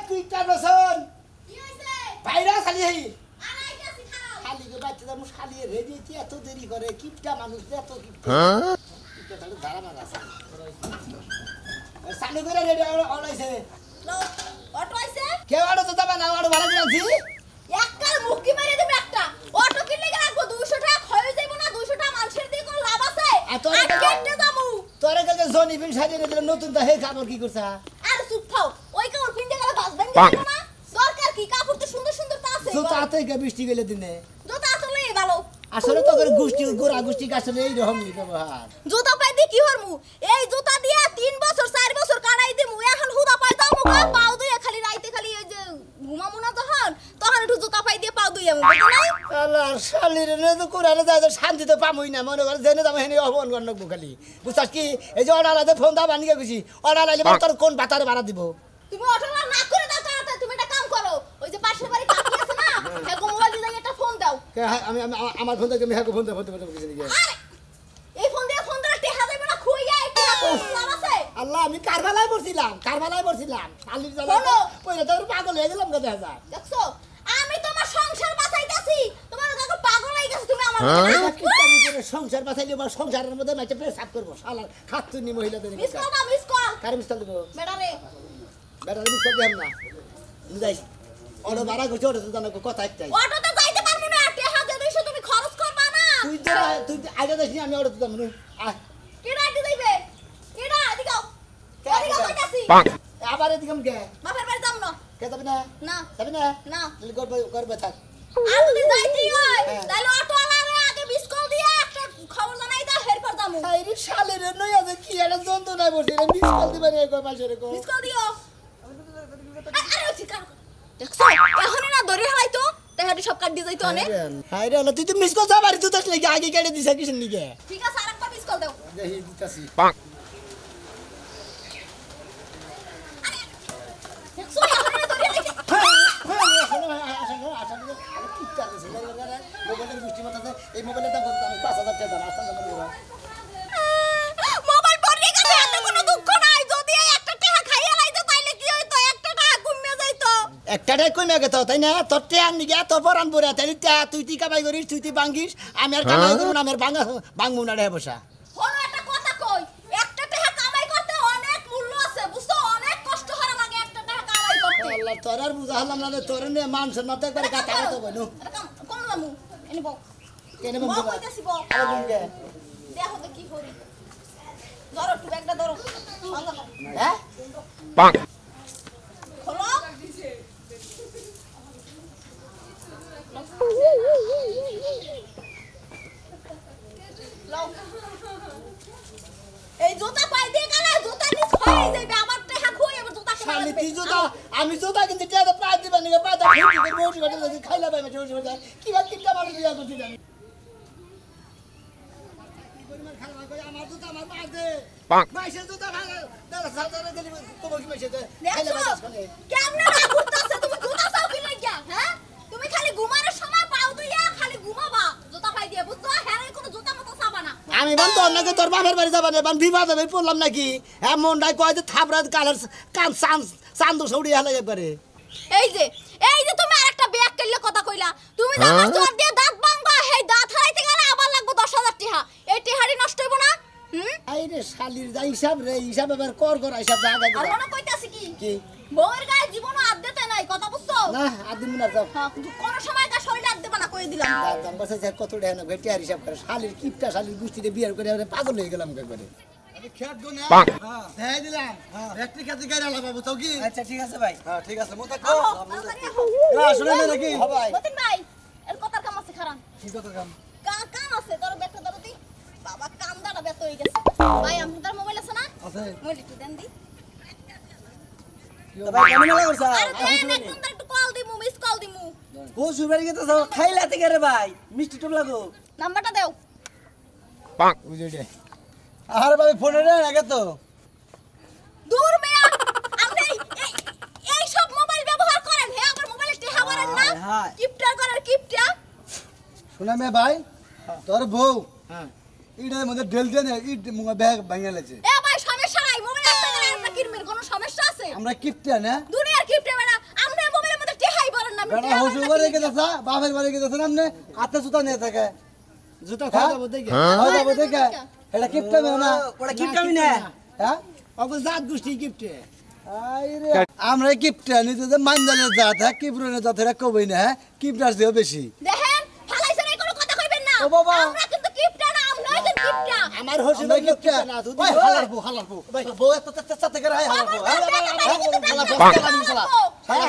পিটা বসন কি হইছে বাইরে খালি হই আনাইতাছি খাও খালি কে বাচ্চাটা মুস খালি রেডি কি এত দেরি করে কিপটা মানুষ এত কিপটা হ্যাঁ কিপটা তাহলে ধারা মারা আছে সামনে করে রেডি অলাইছে লো অটো আইছে কে অটো তো যাবে না অটো ভাড়া দিলাছি এককাল মুক্কি মারি দিবে একটা অটো কিনলে লাগবো 200 টাকা খয়ে যাইবো না 200 টাকা মানুষের দিয়ে কোন লাভ আছে আর তোরে কেটে দামু তোরে কাছে জনি বিন সাজিয়ে দিলে নতুন তা হে কাপড় কি করছা আর চুপ থাও ওই কাপড় কিনতে গেলে বাসবেন দিও না দরকার কি কাপড় তো সুন্দর সুন্দর তা আছে তো তাতে কে বৃষ্টি গেলে দিনে জুতা আসলে ভালো আসলে তো করে গুষ্টি গোরা গুষ্টি আসলে এই রকমই ব্যবহার জুতা পাই দি কি হরমু এই জুতা দিয়া 3 বছর 4 বছর কাটাই দিমু এখন হুদা পাই দাও মুগা পাও দুই খালি রাইতে খালি এই যে ঘুমামু না তখন একটু জুতা পাই দিয়ে পাও দুই আমু বুঝো নাই আল্লাহ শালির রে তো কোরআনে যায় শান্তি তো পামই না মনে করে জেনে যাবে হেনে অপমান করন খালি বুঝছস কি এই যে অর্ডারতে ফোন দা বানিয়ে গেছি অর্ডার আইলে তোর কোন বাতারে ভাড়া দিব তুমি অটো না করে দাও তাড়াতাড়ি তুমি একটা কাম করো ওই যে পাশের বাড়ি কাকি আছে না হেগো মোবাইল দিয়ে একটা ফোন দাও আমি আমার ফোন থেকে আমি হ্যাঁ ফোন দেব কিছু নাকি আরে এই ফোন দিয়ে ফোন ধরে টেহা যাবে না খুইয়া একটা লাভ আছে আল্লাহ আমি কারবালায় বসছিলাম শালির জ্বালা পয়লা তোর পাগল হয়ে গেলাম কথা যায় দেখছো আমি তোমার সংসার বাঁচাইতাছি তোমার কাকু পাগল হয়ে গেছে তুমি আমার সংসার বাঁচাইলে বা সংসারের মধ্যে নাচে পেশাব করবো শালা খাতুনি মহিলাদের মিস কল দাও মিস কল কার মিস কল দেবো বেটারে মিস কল দেব না যাই অটো ভাড়া করছে ওটা তো জানো কথা একটাই অটোতে যাইতে পারবো না টেহা দিয়ে 200 তুমি খরচ করবা না তুই আগে যাসনি আমি অটো যাবো আয় কেডা আইতে যাইবে কেডা এদিকে আও এদিকে কইতাছি আবার এদিকে কে বাপের বাড়ি যাম না কে যাবি না না যাবি না না তাহলে করবে থাক আর যদি যাইতি হয় তাহলে অটোওয়ালারে আগে মিস কল দিয়া একটা খবর জানাই দাও এরপর যামু এই রে শালের নই আছে কি একটা যন্ত্রণায় বসে রে মিস কল দিবে রে কই পাশে রে কো মিস কল দিও আরে ঠিক আছে দেখছো এখনই না ধরে হালাই তো তেহাটি সব কাট দিয়ে যাইতো অনেক হাই রে তুই তো মিস কল যাবারি তুই তো নাকি আগে কেটে দিছ কিসের নিকে ঠিক আছে আরেকটা মিস কল দাও দেখি দিতাছি দেখছো এখনই না ধরে হালাইছে মোবাইলের বৃষ্টি মাথাতে এই মোবাইলের দাম কত? আমি 5,000 টাকা দাম আসতাম মোবাইল পড়ে গেছে এতে কোনো দুঃখ নাই যদি একটা টাকা খাইয়া লাইতো তাইলে কি হইতো একটা টাকা কমে যাইতো একটাটাই কমে গেত তাই না তোর টেয়ার নিগে তোর পরান পরে তাই তুই কামাই করিস তুই ভাঙ্গিস আমি আর কামাই করবো না আমি আর ভাঙবো না রে বসা হলো একটা কথা কই একটা টাকা কামাই করতে অনেক মূল্য আছে বুঝছো অনেক কষ্ট করা লাগে একটা টাকা কামাই করতে আল্লাহ তোর আর বুঝা হলাম না তোর নিয়ে মান সম্মান একবারে গাতা গাতা বনু কোন লামু এনি বউ কেনে বউ বলবো কইতাছি বউ আর বলবে দেখো তো কি করি ধরো একটু ব্যাগটা ধরো হ্যাঁ পাক খোলো এই জুতা পাই দিয়ে গেলে জুতা নিচ হয়ে যাবে আমার টাকা খুই আবার জুতা শালি তুই জুতা আমি জুতা কিন্তু টেয়ার পাই দিবা নিগে পাই দা ফুটি করে মোটি করে যদি খাইলা পাই মোটি করে কি বা কিটা মানুষ বিয়া করছি জানি পরিমাণ খাওয়া কই আমার জুতা আমার পা দে পাক মাইসের জুতা ভাঙা দাদা সাদারে গলি কবো কি মাইসে দে খাইলা দেখছো পাই শুনে কেমনে না ঘুরতাছে তুমি জুতা চাও কি লাগিয়া হ্যাঁ তুমি খালি ঘুমানোর সময় পাও দুইয়া খালি ঘুমাবা জুতা পাই দিয়ে বুঝছো হ্যাঁ কোনো জুতা মতো চাবা না আমি বান তোর নাকি তোর বাপের বাড়ি যাবা না বান বিবাদ আমি পড়লাম নাকি হ্যাঁ মনটাই কয় যে থাবড়া কালার কান চান্দু সৌড়ি হালে একবারে এই যে তুমি আরেকটা ব্যাগ কেলে কথা কইলা তুমি যে আমার জোর দিয়ে দাঁত ভাঙবা হেই দাঁত হারাইতে গেলে আবার লাগবে 10,000 টাকা এই টাকারি নষ্ট হইব না আই রে শালির যা হিসাব রে হিসাব এবার কর হিসাব জায়গা আর দিবা মনে কইতাছি কি কি বউয়ের গায়ে জীবনও হাত দিতে নাই কথা বুঝছো না আদিম না যাও হ্যাঁ কোন সময় গা শরীরে হাত দিবা না কই দিলাম দাম বসে যে কত টাকা না ভেটি আর হিসাব করে শালির কিপটা শালির গুষ্টিতে বিয়ার করে আমরা পাগল হয়ে গেলাম একবারে আমি খেত গো না পাক হ্যাঁ দেখাই দিলাম ব্যাটারি খাতে গাড়ি লাগাবো তো কি আচ্ছা ঠিক আছে ভাই হ্যাঁ ঠিক আছে মোটা আহো, তাড়াতাড়ি আহো। আসলে না নাকি ভাই মতিন ভাই এর কথার কাম আছে খারাপ কি কত কাম কাম আছে তোর ব্যাগটা ধরো দি বাবা কামদাটা ব্যত হয়ে গেছে ভাই আপনার মোবাইল আছে না আছে মোবাইল একটু দেন দি তো ভাই কেমন লাগছ আরে দেন একদম একটু কল দিমু মিস কল দিমু ও সুবের গেতে তো খাইলা থেকে রে ভাই মিষ্টি টুক লাগো নাম্বারটা দাও পাক বুঝে দে আরে ভাই ফোনে রে আগে তো দূর মেয়া আপনি এই সব মোবাইল ব্যবহার করেন হে আমার মোবাইলে টেহা করেন না হায়। কিপটা করেন কিপটা শোনা মে ভাই তোর বউ হ্যাঁ ইটার মধ্যে ঢেল দিয়ে না ইট মুঙ্গা ব্যাগ ভাঙা লেছে এ ভাই সমস্যা নাই মোবাইল একটা গেলে আমরা কিনবেন কোনো সমস্যা আছে আমরা কিপটা না দুনিয়ার কিপটা বেটা বেটা হসু বাড়ি গেছে বাপের বাড়ি গেছে নামনে হাতে জুতা নিয়ে থাকে জুতা খাওয়া যাবো দেখে হয় যাবো দেখে এটা কিপটা মেও না ওটা কিপটামি না হ্যাঁ অগো জাত গোষ্ঠী গিফটে আইরে আমরা কিপটা নিতে যে মানজানের জাত হ্যাঁ কিপরনের জাত এরা কবই না হ্যাঁ কিপটার চেয়েও বেশি দেখেন ফালাইছেন এই কোনো কথা কইবেন না ও বাবা। আমরা কিন্তু কিপটা না আমরা হইছেন কিপটা আমার হসে আমরা গিফটে কিপটা না তুই ওই হালারবো বউ এত তেচ্ছা থেকে রায় হালারবো হ্যাঁ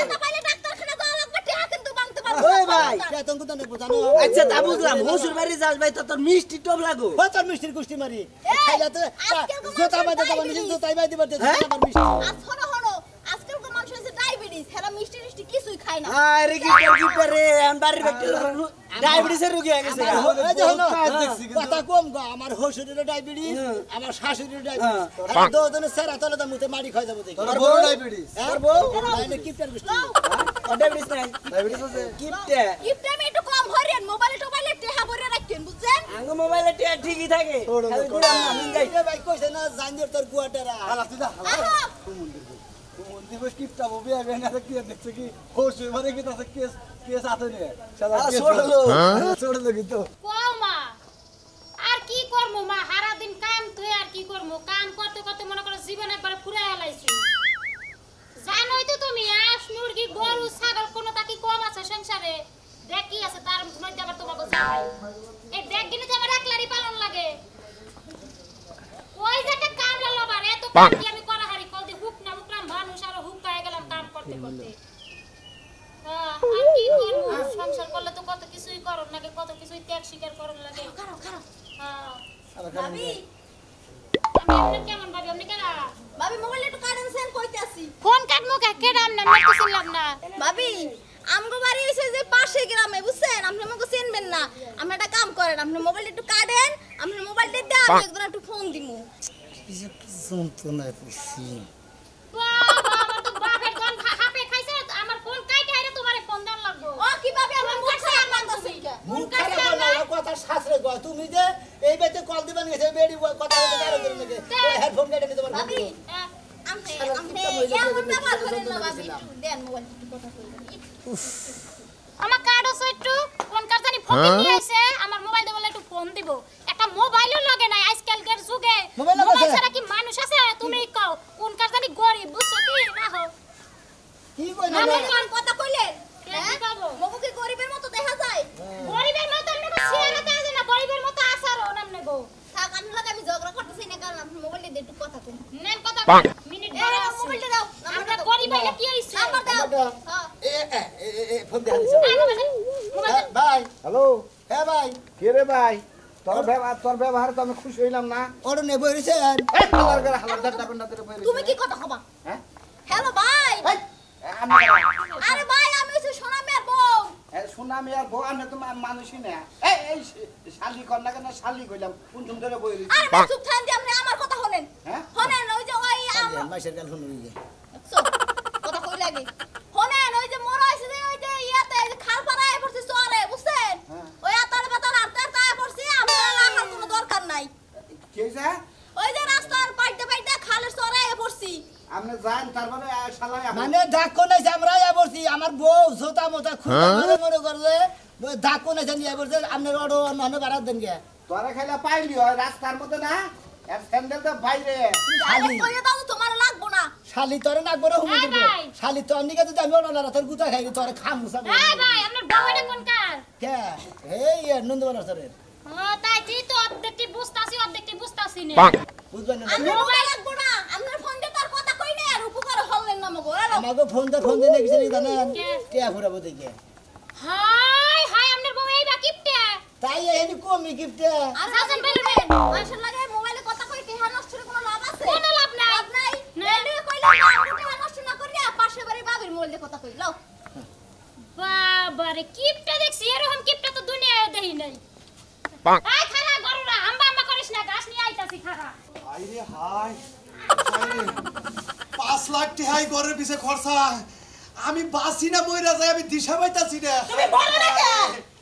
টাকা পাইলে ডাক্তারখানা যাওয়া লাগবে টাকা কিন্তু বাংতে পারবো ওই ভাই বেতন কত নেবো জানো আচ্ছা তা বুঝলাম হসুর বাড়ি যাস ভাই তো তোর মিষ্টি টপ লাগো ও তোর মিষ্টির গোষ্ঠী মারি খাইলা তো আজকাল তো জোতা মানুষের বাইতে যাবো নিজে diabetes। জোতাই বাইতে পারতে হ্যাঁ? আমার মিষ্টি আজ হলো হলো আজকালকার মানুষ হচ্ছে ডায়াবেটিস হেরা মিষ্টি মিষ্টি কিছুই খায় না আরে কিপটা রে আমি বাড়ির ব্যক্তি ডায়াবেটিসের রোগী হয়ে গেছে আমার এই যে হলো কাজ দেখছি কিন্তু। কথা কম গো আমার হসুরের ডায়াবেটিস আমার শাশুড়ির ডায়াবেটিস আর দুজনের সেরা তলে তো মুতে মারি খাই যাবো দেখি তোর বউ ডায়াবেটিস তোর বউ নাইলে কিপটার গোষ্ঠী ডায়াবেটিস নাই ডায়াবেটিস আছে কিপটা গিফট আমি একটু কম ভরেন মোবাইলে টোবাইলে টেহা ভরে রাখেন বুঝছেন আঙ্গ মোবাইলে টিয়া ঠিকই থাকে ছোড়ো না, খালি ছোড়ো দিলাম না। না, মিল যাই। এই ভাই কইছে না জানির তোর কুয়াটারা হালা তুই যা হালা আহা দিব কিপটা বউ বিয়া বেনা কি দেখছে কি হসু বাড়ি গেছে কেস কেস আতে নিয়ে সাদা আলা কেস ছোড়লো। ছোড়লো কিন্তু কও মা আর কি করবো মা সারা দিন কাম তুই আর কি করবো কাম করতে করতে মনে করো জীবন একবার ফুরাই আলাইছি জানোই তো তুমি হাঁস মুরগি গরু ছাগল কোনোটা কি কম আছে সংসারে দেখ কি আছে তার মধ্যে আবার তোমাকে জানাই এই দেখ গিনে যে আমার একলারই পালন লাগে ওই যে একটা কামলা লবার এত কাম কি আমি করা হারি কলদি হুক না হুকরাম মানুষ আর হুক হয়ে গেলাম কাম করতে করতে আর কি করবো সংসার করলে তো কত কিছুই করন লাগে কত কিছুই ত্যাগ স্বীকার করন লাগে খারাপ খারাপ হ্যাঁ ভাবি আমি আপনার কেমন ভাবি আপনি কেন ভাবি মোবাইলে একটু কারেন্ট সেন কইতে আসি ফোন কাটমু কে রাম না আমি তো চিনলাম না ভাবি আমগো বাড়ি হইছে যে পাশে গ্রামে বুঝছেন আপনি আমাকে চিনবেন না আপনি একটা কাম করেন আপনি মোবাইল একটু কাটেন আপনি মোবাইলটা দিয়ে আমি একজন একটু ফোন দিমু যন্ত্রণা করছি বাবা আমার তো বাপের কোন হাপে খাইছে আমার ফোন কাটে আইরে তোমারে ফোন দেন লাগবো ও কিভাবে আমার মুখ খারাপ লাগতেছে মুখ খারাপ হলো কথা শাস্ত্রে গো তুমি যে এই বেতে কল দিবেন গেছে বেড়ি কথা বলতে কারো করে লাগে ওই হেডফোন কেটে নিতে পারবো ভাবি হ্যাঁ, আপনি এমন ব্যবহার করেন না ভাবি একটু দেন মোবাইল একটু কথা কইবেন আমার কার্ড আছে একটু কোন কার জানি ফোন নিয়ে আইছে আমার মোবাইল দিয়ে বলে একটু ফোন দিব একটা মোবাইলও লাগে না আজকালকার যুগে মোবাইল লাগে? মোবাইল ছাড়া কি মানুষ আছে তুমি কও কোন কার জানি গরিব বুঝছো কি না হো কি কই না আপনি কোন কথা কইলেন কে কি পাবো? মগু কি গরিবের মতো দেখা যায় গরিবের মতো আমরা চেহারাতে আছে না গরিবের মতো আসারও নাম নেবো থাক আমি লাগে আমি ঝগড়া করতেছি না কারণ আপনি মোবাইলটা দিয়ে একটু কথা কই নেন কথা বাহ। মিনিট এই বড় নাও, আছে মোবাইলটা দাও আমরা নাম্বারটা দাও গরিব হইলে কি হইছে নাম্বার দাও হ্যাঁ এ ফোন দিয়ে আনিস মোবাইল ভাই হ্যালো হ্যাঁ ভাই কে রে ভাই তোর ব্যবহার তো আমি খুশি হইলাম না ওরে নে বইরিছেন এই হালার করে হালার দাঁড়া কোন দাঁড়া বইরে তুমি কি কথা কবা হ্যাঁ হ্যালো ভাই আমি আরে ভাই আমি হচ্ছে সোনা মেয়ের বউ সুনামি আর বউ আমি তো মানুষই না এই শালি কর না কেন শালি কইলাম কোন তুমি ধরে বইরে আরে ভাই চুপ থাকেন দিয়ে আপনি আমার কথা শুনেন হ্যাঁ? শুনেন ওই যে ওই আমার মাইশের গাল শুনুন যে কথা কই লাগে শুনেন ওই যে মরা হইছে যে ওই যে ইয়াতে এই যে খাল পাড়ায় পড়ছে চরে বুঝছেন হ্যাঁ। ওই আতাল বাতাল আতাল তায় পড়ছে আমার রাখার কোনো দরকার নাই কি হইছে ওই যে রাস্তার পাইতে পাইতে খালের চরে পড়ছি আপনি যান তারপরে শালাই মানে ডাক্কো নাই আমরা আয়া বসছি আমার বউ জোতা মোতা খুঁজে মনে মনে করলে ডাক্কো নাই নিয়ে বসছে আপনার অটো অন্য বাড়াত দেন গে তোরা খাইলা পাইলি হয় রাস্তার মধ্যে না আর স্যান্ডেল তো বাইরে আরে কই দাও তোমার লাগবো না শালি তোরে নাক বড় হুমু হ্যাঁ দিব ভাই। শালি তো আমনি কাছে আমি অন্য রাতের গুতা খাই তোরে খামু সব এই ভাই আপনার বউ এটা কোন কার কে এই নন্দবালা সরের ও তাই তুই তো অর্ধেকটি বুঝতাছি অর্ধেকটি বুঝতাছি না bonk, বুঝবেন না আমার মোবাইল লাগবো না আপনার ফোন দিয়ে তার কথা কই নাই আর উপকার হলেন না মগো আমাকে ফোন দিয়ে কিছু জানেন কে? টিয়া ফুরাবো দেখে হাই হাই আপনার বউ এই বাকিপটা তাই এখানে কমি গিফটে আর সাজান বেলুনে মানুষের লাগে মোবাইলে কথা কই টেহা নষ্ট করে কোনো লাভ আছে কোনো লাভ নাই। লাভ নাই না। এলে কইলা আপনি টেহা নষ্ট না করিয়া পাশে বাড়ি বাবির মোবাইলে কথা কই লও বাবারে কিপটা দেখছি এরকম কিপটা তো দুনিয়ায় দেই নাই bonk, আই খালা গরুরা হাম্বা হাম্বা করিস না ঘাস নিয়ে আইতাছি খারা আইরে হাই 5 লাখ টাকাই ঘরের পিছে খরচা আমি বাসি না মইরা যাই আমি দিশা পাইতাছি না তুমি বলো না কে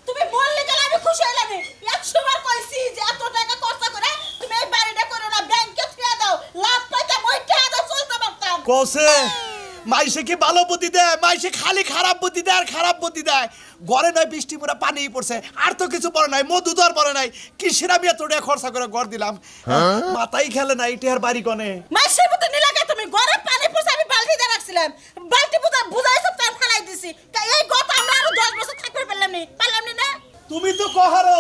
তুমি বললে কেন আমি খুশি হইলাম 100 বার কইছি যে এত টাকা খরচা করে তুমি এই বাড়িটা করো না ব্যাংকে থিয়া দাও লাভ পাইতে মই টাকা দাও চলতে পারতাম কসে মাইসে কি ভালো বুদ্ধি দেয়? মাইসে খালি খারাপ বুদ্ধি দেয় আর খারাপ বুদ্ধি দেয়। ঘরে নয় বৃষ্টি পুরা পানি পড়ছে, আর তো কিছু পড়ে নাই, মধু তো আর পড়ে নাই। কিসের আমি এত টাকা খরচা করে ঘর দিলাম, মাথাই খেলে না। এটা আর বাড়ি কনে মাসের মতো নিলাকে তুমি ঘরে পানি পড়ছে, আমি বালতি দিয়ে রাখছিলাম, বালতি বুঝাই সব তার ফেলাই দিছি। এই গত আমরা আরো 10 বছর থাকতে পারলাম নি না। তুমি তো কহারো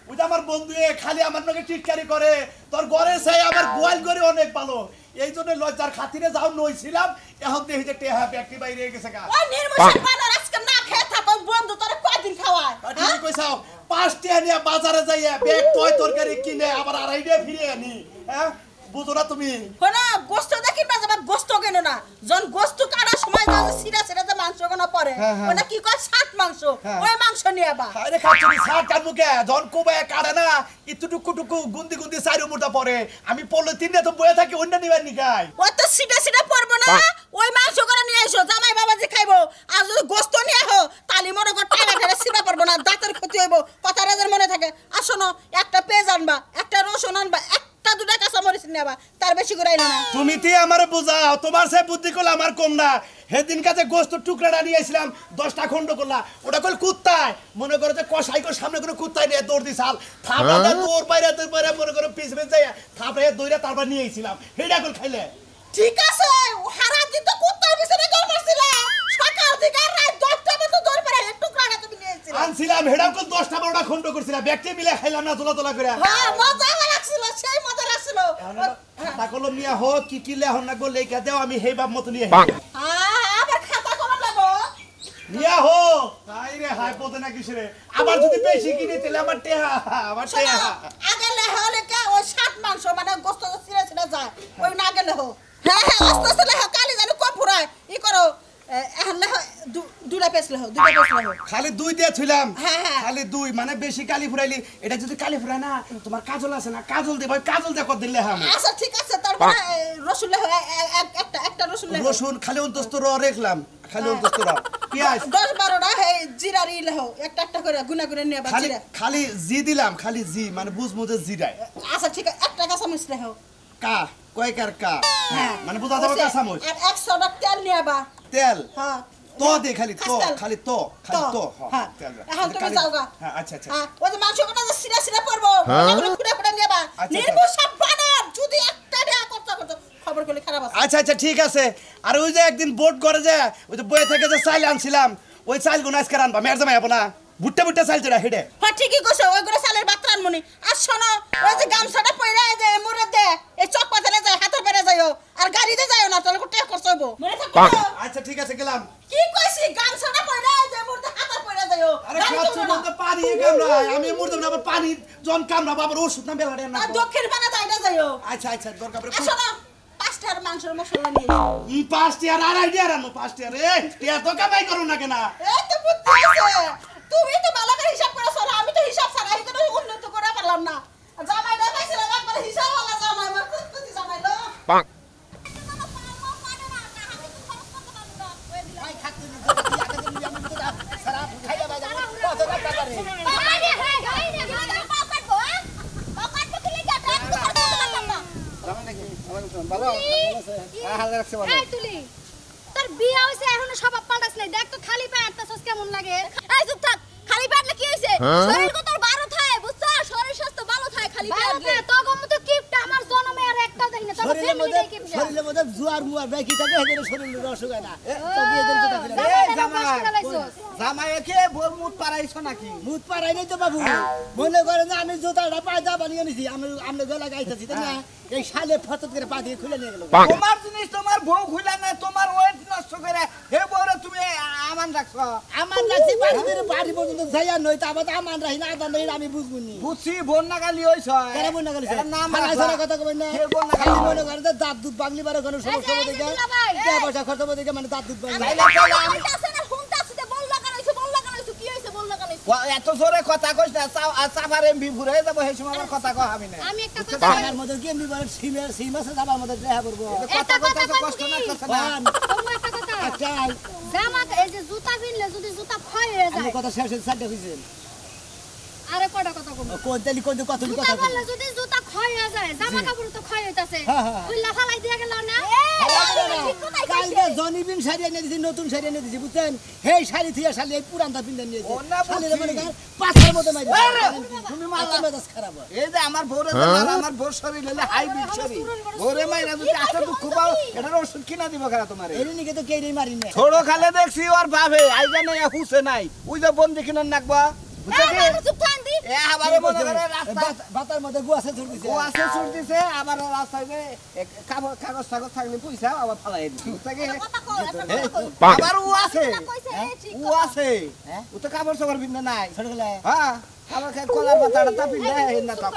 ওই যে আমার বন্ধু খালি আমার নাকি টিটকারি করে। তোর ঘরে চাই আমার গোয়াল করে অনেক ভালো, এই জন্য লজ্জার খাতিরে যাও নইছিলাম। এখন দেখি যে টেহা ব্যক্তি বাইরে গেছে গা। ওই নির্মূষণ বানর আজকে না খেয়ে থাকো, বন্ধু তোরে কয়দিন খাওয়ায়? তুমি কইছাও 5 টাকা নিয়ে বাজারে যাইয়া ব্যাগ টয় তরকারি কিনে আবার 2.5 টাকা ফিরে আনি। হ্যাঁ বুঝো না তুমি? হনা গোস্ত দেখি না, যাবা গোস্ত কেন না, জন গোস্ত কাটার সময় যা সিরা সিরা যে মাংস কেন পড়ে, ওটা কি কয় সাত মাংস, ওই মাংস নিয়ে বা আরে খাচ্ছি সাত কার মুখে জন কোবায় কাটে না, ইতুটুকু টুকু গুন্দি গুন্দি চাইর মুটা পড়ে। আমি পড়লে 3 দিন তো বয়ে থাকি, অন্য নিবার নি গায়। ওই তো সিটা সিটা পড়বো না, ওই মাংস করে নিয়ে এসো, জামাই বাবাজি খাইবো। আর যদি গোস্ত নিয়ে আহো তালি মনে কর টাইমে ঠেলে সিটা পড়বো না, দাঁতের ক্ষতি হইব, কথা রাজার মনে থাকে। আর শোনো, একটা পেঁয়াজ আনবা, একটা রসুন আনবা, একটা দুটা কাঁচামরিচ নেবা, তার বেশি করে আইনো না। তুমি তি আমারে বুঝাও, তোমার সে বুদ্ধি করলে আমার কম না। সেদিন কাছে গোস্ত টুকরাটা নিয়ে আসলাম, 10টা খন্ড করলা, ওটা কল কুত্তায় মনে করো যে কষাই করে সামনে করে কুত্তায় নিয়ে দৌড় দিছাল, থাপড়া দৌড় বাইরে মনে করো পিছ পিছ যাই থাপড়ে দৌড়ে তারপর নিয়ে এসেছিলাম, সেটা কল খাইলে। ঠিক আছে, হারা দিন তো কুত্তার পিছনে দৌড় মারছিলে, সকাল থেকে রাত 10টা পর্যন্ত দৌড় মারে টুকরাটা তুমি নিয়ে এসেছিলে। আনছিলাম হেডাম কল 10টা 12টা খন্ড করছিলাম, ব্যক্তি মিলে খাইলাম না তোলা তোলা করে। হ্যাঁ মজা লাগছিল, সেই মজা লাগছিল। খাতা কলম নিয়ে হোক কি কি লেহন না গো লেখা দেও, আমি সেই বাপ মতো নিয়ে আবার খাতা কলম লাগো নিয়ে হো। তাই রে হাই পদে না কিসে রে, আবার যদি বেশি কিনে তাহলে আমার টেহা আমার টেহা। আগে লেহো লেখা ওই সাত মাংস মানে গোস্ত ছিঁড়ে ছিঁড়ে যায়, ওই না গেলে হো। হ্যাঁ হ্যাঁ আস্তে আস্তে লেহো, কালি জানি কম ফুরায় ই করো। এখন লেহো দুটা পেছ লেহো, দুটা পেছ লেহো। খালি 2 দিয়ে থইলাম, হ্যাঁ, হ্যাঁ। খালি 2 মানে বেশি কালি ফুরাইলি। এটা যদি কালি ফুরায় না, তোমার কাজল আছে না, কাজল দে ভাই, কাজল দে কত দিলে আমি। আচ্ছা ঠিক আছে, তারপরে রসুন লেহো, একটা রসুন লেহো। রসুন খালি অন্তস্ত র রাখলাম, খালি অন্তস্ত র। পেঁয়াজ 10-12টা হে জিরারি লেহো, একটা একটা করে গুনা গুনা নিয়ে বা খালি জিরা। খালি জি দিলাম, খালি জি মানে বুঝমু যে জিরায়। আচ্ছা ঠিক আছে, একটা কাঁচামরিচ লেহো। কা কয়কার কা, হ্যাঁ মানে বুঝা যাবে কাঁচামরিচ। আর 100টা তেল নিয়ে বা। তেল হ্যাঁ তো দে, খালি তো খাস্তাল। খালি তো খালি তো হ্যাঁ তেল রে। এখন তুমি যাও গা। হ্যাঁ আচ্ছা আচ্ছা হ্যাঁ ওই যে মাংস কোটা সিরা সিরা পড়বো, ওগুলো খুঁড়ে খুঁড়ে নিয়ে বা। আচ্ছা। নির্মূষণ বানর যদি একটা দেয়া করতে করতে খবর করলে খারাপ আছে। আচ্ছা আচ্ছা ঠিক আছে। আর ওই যে একদিন বোট করে যে ওই যে বয়ে থেকে যে চাইল আনছিলাম, ওই চাইল গুলো আজকে রানবা, মেয়ের জামাই হবো না, ভুট্টা ভুট্টা চাইল চড়া হেডে। হ্যাঁ ঠিকই কইছো, ওইগুলো চালের ভাত রানমুনি। আর শোনো, ওই যে গামছাটা পইরা যে মুরে দে, এই চক পাতালে যায়, হাতের পেরে যাইও, আর গাড়িতে যাইও না, তাহলে কোটে খরচ হইব। মনে থাকবে তো? আচ্ছা ঠিক আছে গেলাম। কি কইছি, গামছাটা পইরা যে মুরে হাতের পেরে যাইও। আরে খাচ্ছি বলতে পানি কামড়ায়, আমি মরতাম না, আবার পানি জন কামড়াবো, আবার ওষুধ না বেলাড়ে না। আর দক্ষিণ পানা যাইটা যাইও। আচ্ছা আচ্ছা দরকার পড়ে। আর শোনো, 5টার মাংসের মশলা নিয়ে এসো। 5 টিয়ার 2.5 টিয়ার আনো, 5 টিয়ার রে টিয়া তো কামাই করো না কেনা। এই তো বুদ্ধি আছে, তুমি তো ভালো করে হিসাব করে চলো, আমি তো হিসাব ছাড়া এই কোনো উন্নত করে পারলাম না। জামাই না পাইছিলাম একবার হিসাব वाला জামাই, আমার কুত্তি জামাই লো। bonk, ভাই খাচ্ছি না, আগে তুমি আমি তো সারা খাইয়া বাজা কত টাকা করে। তোর বিয়ে হইছে এখনো স্বভাব পাল্টাছ নাই, দেখ তো খালি পায়ে হাঁটতাছস কেমন লাগে। এই চুপ থাক, খালি পায়ে হাঁটলে কি হইছে? শরীর কত ভালো থাকে, বুঝছো? শরীর স্বাস্থ্য ভালো থাকে খালি পায়ে হাঁটলে। তো গম তো কিপটা আমার জন্মে আর একটাও দেখি না, তবে ফ্যামিলি কিপটা। শরীরের মধ্যে জুয়ার মুয়ার বেকি থাকে, এদের শরীরের অসুখ হয় না। তো বিয়ে দিন তো দেখলে জামাইকে বোর মুখ পারাইছো নাকি? মুত পারাই নাই তো বাবু, মনে করে না আমি জুতাটা পায়দা বানিয়ে নিছি, আমি গলা গাইতেছি তাই না, এই শালে ফতত করে পা দিয়ে খুলে নিয়ে গেল। bonk, তোমার জিনিস তোমার বউ খুলে না, তোমার ওয়েট নষ্ট করে হে বউরে তুমি আমান রাখছো। আমার লাগছে বাড়ি পর্যন্ত যাইয়া নই, তা আবার আমান রাহি না আদান রহি আমি বুঝবো নি। বুঝছি বোন নাগালি হইছ। কেন মনে করিস এর নাম খালা রাখবা। ছাড়া কথা কবেন না, কে বোন না খালি খালি মনে করে যে দাঁত দুধ বাংলি বারে কোনো সমস্যা হবে দেখে, কে পয়সা খরচ হবে দেখে, মানে দাঁত দুধ বাংলি। এত জোরে কথা কইছ না, সাফার এমবি ঘুরে যাব, সেই সময় আমার কথা কহ আমি না। আমি একটা কথা আমার মধ্যে কি এমনি বলে সিমাসে যাবার মধ্যে দেখা করবো। কথা কইতে তো কষ্ট লাগতেছে না। তোমার একটা কথা, একটাই জামা এই যে জুতা কিনলে যদি জুতা ক্ষয় হয়ে আমি যায়, কথা শেষ হয়েছে সাইডে হয়েছে আরে কটা কথা কম। কোন তালি কোন কথা জুতা বললে যদি জুতা ক্ষয় হয়ে যায়, জামা কাপড় তো ক্ষয় হইতাছে, হ্যাঁ, হ্যাঁ। খুললা ফালাই দিয়া গেল না। কালকে জনিবিন শাড়ি এনে দিছি নতুন শাড়ি এনে দিছি বুঝছেন সেই শাড়ি থিয়া শাড়ি এই পুরানটা পিন্দা নিয়েছে শাড়ির মনে করেন পাথর মতো মাইরে তুমি মাথা মেজাজ খারাপ হয় এই যে আমার বউরে আমার বউর শরীর হলে হাইব্রিড শরীর বউরে মাইরা যদি এত দুঃখ পাও এটার ওষুধ কিনা দিব কেন তোমার এর নিকে তো কেড়েই মারি না ছোট খালে দেখছি ওর ভাবে আইজা নাই হুসে নাই ওই যে বন্দি কিনন নাকবা বুঝছে কি এ আবারে মনে করে রাস্তা বাতার মধ্যে গুয়াছে ধর দিছে ও আছে ছুট দিছে আবার রাস্তায় যে কাগজ থাকলে পয়সা আবার ফালাই দিছে বুঝছে কি আবার ও আছে ও আছে ও তো কাপড় সাপড় পিন্ধে নাই ছোট গেলে হ্যাঁ আবার কলার পাতাটা তা পিন্ধে না তো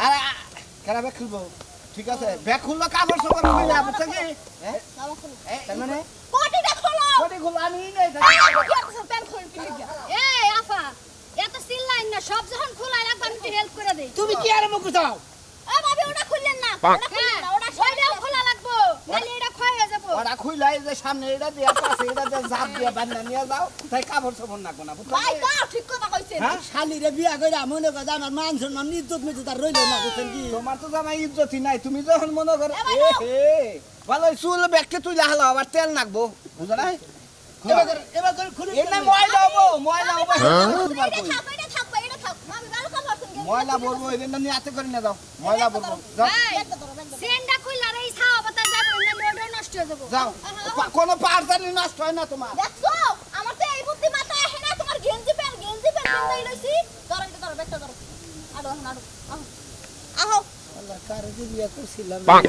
আর কেরা ব্যাগ খুলবো ঠিক আছে ব্যাগ খুললো কাপড় সাপড় খুলে বুঝছে কি তার মানে কোটি খুল আমি নেই এই আফা এত চিল্লাইন না সব যখন খোলাই রাখবা আমি একটু হেল্প করে দেই তুমি কি আর মুখ চাও এ ভাবি ওটা খুললেন না ওটা খুললেন না ওটা ওইটাও খোলা লাগবো নালে এটা ক্ষয় হয়ে যাবো ওরা খুইলাই যে সামনে এটা দিয়া পাশে এটা দিয়ে জাপ দিয়ে বান্ধা নিয়ে যাও তাই কাপড় সাপড় না কোনা বুঝছো ভাই তো ঠিক কথা কইছেন শালিরে বিয়া কইরা মনে করে আমার মান সম্মান ইজ্জত মিজ্জত আর রইল না বুঝছেন কি তোমার তো জামাই ইজ্জতই নাই তুমি যখন মনে করো ভালো চুল ব্যাগকে তুই লাহালো আবার তেল নাকবো বুঝো নাই এবার করে খুলে এটা ময়লা হবো এটা থাকবে আমি ভালো কথা বলছেন ময়লা বলবো এদিন নিয়ে হাতে করে নিয়ে যাও ময়লা বলবো যাও সেন্ডা কইলা রে ছাও বাতা যাবে না লোডও নষ্ট হয়ে যাবো যাও কোনো পার্সালি নষ্ট হয় না তোমার দেখছো আমার তো এই বুদ্ধি মাথায় আসে না তোমার গেঞ্জি প্যান্ট পিন্দাই লইছি ধরো ব্যাগটা ধরো আড়ো আহো আল্লাহ কারে যে বিয়া করছিলাম Bonk.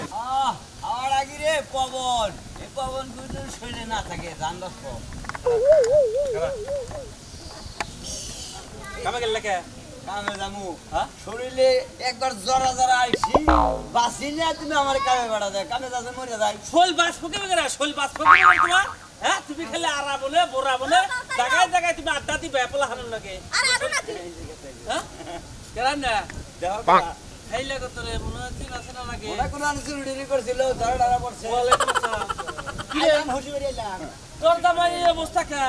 আর আগে রে পবন এই পবন দুজন শরীরে না থাকে জানলাস পর কামে গেল কে কামে জামু শরীরে একবার জরা জরা আইছি বাসি না তুমি আমার কামে বাড়া যায় কামে যাচ্ছে মরে যায় শোল বাস ফুকে বেরা শোল বাস ফুকে বেরা তোমার হ্যাঁ তুমি খালি আরা বলে বোরা বলে জায়গায় জায়গায় তুমি আড্ডা দি বেপলা হানুন লাগে আরে আড়ো না হ্যাঁ কেন না দেহ Bonk. এই লাগো তোরে মনে হচ্ছে না শোনা লাগে ওরা কোন চুরি করছিল ধরা ধরা পড়ছে ওয়ালাইকুম আসসালাম কি আমি হসি বেরে এলাম তোর জামাই এই অবস্থা কা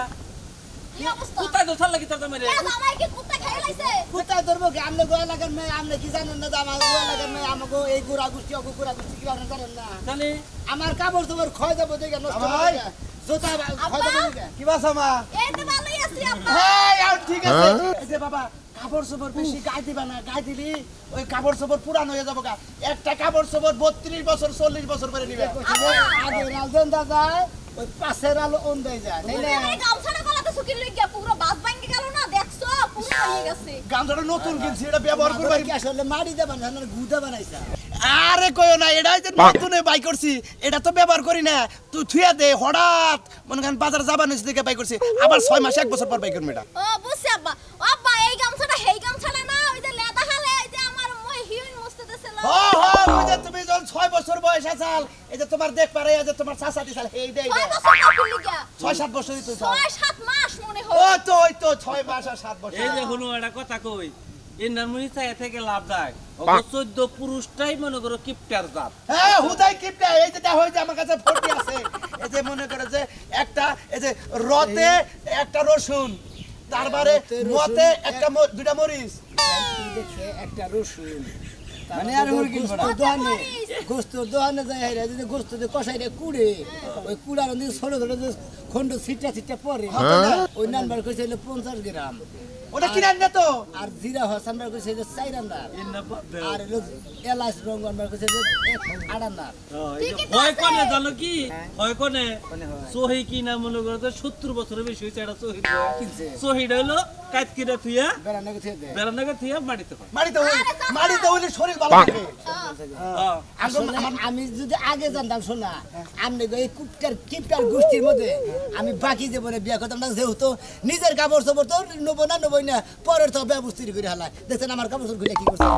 কি অবস্থা কোথায় দোছাল লাগি তোর জামাই রে জামাই কি কুত্তা খাই লাইছে কোথায় ধরবো কি আমনে গোয়া লাগান নাই আমনে কি জানেন না আমার গোয়া লাগান নাই আমাকে এই গুড়া গুষ্টি অগু গুড়া গুষ্টি কি আপনারা জানেন না জানি আমার কাপড় তোমার ক্ষয় যাবো দেখে নষ্ট হবে জোতা ক্ষয় যাবো দেখে কি বাসা মা এই তো ভালোই আছি আব্বা এই আর ঠিক আছে এই যে বাবা কাপড় চোপড় বেশি গায়ে দিবা না গায়ে দিলি ওই কাপড় চোপড় পুরান হয়ে যাবো গা একটা কাপড় চোপড় 32 বছর 40 বছর করে নিবে আগে রাজন দাদা ওই পাশের আলো অন দেয় যায় তাই না এই গামছাটা গলাতে শুকিয়ে লইগা পুরো বাস ভাঙে গেল না দেখছো পুরো হয়ে গেছে গামছাটা নতুন কিনছি এটা ব্যবহার করবা কি আসলে মাটি দেবা না গুদা বানাইছা আরে কইও না এটা যে নতুনে বাই করছি এটা তো ব্যবহার করি না তুই থুয়া দে হঠাৎ মনে করেন বাজার যাবা নিচ থেকে বাই করছি আবার 6 মাস 1 বছর পর বাই করব এটা ও বুঝছি আব্বা আব্বা এই গামছাটা হেই গামছাটা না ওই যে লেদা হালে এই যে আমার মই হিউন মুছতে দিছিল ওই যে তুমি যখন 6 বছর বয়স আছাল এই যে তোমার দেখ পারে এই যে তোমার চাচা দিছাল এই দেই ছয় বছর কাপড় লিগা 6-7 বছরই তুই 6-7 মাস মনে হয় ওই তো 6 মাস আর 7 বছর এই যে হলো একটা কথা কই ইন্নার মুনি চাই থেকে লাভ যায় বাহ। 14 পুরুষটাই মনে করো কিপটার জাত হ্যাঁ হুদাই কিপটা এই যে দেখো এই যে আমার কাছে ফটি আছে এই যে মনে করে যে একটা এই যে রতে একটা রসুন তারপরে মতে একটা দুইটা মরিচ দেখে একটা রসুন মানে আর মুরগি দোহানে গোস্ত দোহানে যায় হাইরা যদি গোস্ত দিয়ে কষাইরে কুড়ে ওই কুড়ার দিকে ছোট ছোট যে খন্ড ছিটা পরে ওই নাম্বার কইছে 50 গ্রাম ওটা কিনে আনলে তো আর জিরা হসানবার কইছে 4 আন্দার ইন্না বাদ আর হলো এলাচ রং আনবার কইছে 8 আন্দার হয় কোনে জানো কি হয় কোনে সহি কি না মনে করো তো 70 বছরের বেশি হইছে এটা সহি কিনছে সহিটা হলো কাট কিরা থুইয়া বেড়ানে কইছে দে বেরানাকে থুইয়া মাটিতে হয় মাটিতে হইলে শরীর ভালো Bonk. থাকে আসলে আমি যদি আগে জানতাম শোনা আপনি এই কিপটার গোষ্ঠীর মধ্যে আমি বাকি জীবনে বিয়া করতাম না যেহেতু নিজের কাপড় চোপড় তো নেবো না পরের তো ব্যবস্থা করে হালায় দেখছেন আমার কাপড় চোপড় খুলে কি করছে